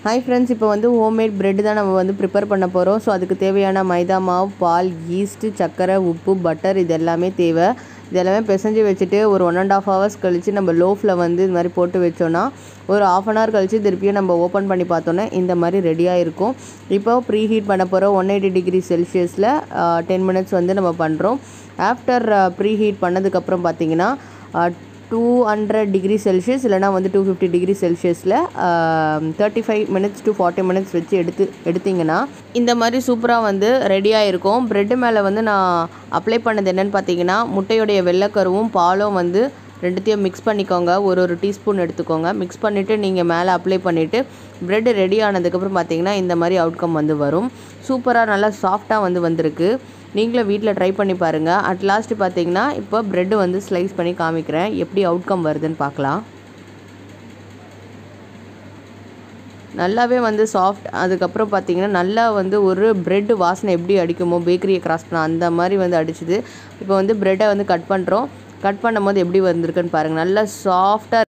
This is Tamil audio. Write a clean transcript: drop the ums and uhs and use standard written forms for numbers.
ஹாய் ஃப்ரெண்ட்ஸ், இப்போ வந்து ஹோம்மேட் பிரெட் தான் நம்ம வந்து ப்ரிப்பேர் பண்ண போகிறோம். ஸோ அதுக்கு தேவையான மைதா மாவு, பால், ஈஸ்ட்டு, சர்க்கரை, உப்பு, பட்டர் இது எல்லாமே தேவை. இது எல்லாமே பிசைஞ்சு வச்சுட்டு ஒரு 1.5 hours கழித்து நம்ம லோஃபில் வந்து இது மாதிரி போட்டு வச்சோன்னா ஒரு 1/2 hour கழித்து திருப்பியும் நம்ம ஓப்பன் பண்ணி பார்த்தோன்னா இந்த மாதிரி ரெடியாக இருக்கும். இப்போ ப்ரீ ஹீட் பண்ண போகிறோம் 180 degree செல்சியஸில் 10 minutes வந்து நம்ம பண்ணுறோம். ஆஃப்டர் ப்ரீ ஹீட் பண்ணதுக்கப்புறம் பார்த்திங்கன்னா 200 degree செல்சியஸ் இல்லைனா வந்து 250 degree செல்சியஸில் 35 minutes to 40 minutes வச்சு எடுத்திங்கன்னா இந்த மாதிரி சூப்பராக வந்து ரெடியாக இருக்கும். ப்ரெட்டு மேலே வந்து நான் அப்ளை பண்ணது என்னென்னு பார்த்தீங்கன்னா, முட்டையுடைய வெள்ளைக்கருவும் பாலும் வந்து ரெண்டுத்தையும் மிக்ஸ் பண்ணிக்கோங்க. ஒரு டீஸ்பூன் எடுத்துக்கோங்க. மிக்ஸ் பண்ணிவிட்டு நீங்கள் மேலே அப்ளை பண்ணிவிட்டு ப்ரெட்டு ரெடி ஆனதுக்கப்புறம் பார்த்தீங்கன்னா இந்த மாதிரி அவுட்கம் வந்து வரும். சூப்பராக நல்லா சாஃப்டாக வந்து வந்திருக்கு. நீங்களும் வீட்டில் ட்ரை பண்ணி பாருங்கள். அட் லாஸ்ட்டு பார்த்தீங்கன்னா இப்போ ப்ரெட்டு வந்து ஸ்லைஸ் பண்ணி காமிக்கிறேன், எப்படி அவுட்கம் வருதுன்னு பார்க்கலாம். நல்லாவே வந்து சாஃப்ட். அதுக்கப்புறம் பார்த்தீங்கன்னா நல்லா வந்து ஒரு ப்ரெட் வாசனை எப்படி அடிக்குமோ பேக்கரியை கிராஸ் பண்ணால் அந்த மாதிரி வந்து அடிச்சுது. இப்போ வந்து ப்ரெட்டை வந்து கட் பண்ணுறோம். கட் பண்ணும்போது எப்படி வந்திருக்குன்னு பாருங்கள். நல்லா சாஃப்டாக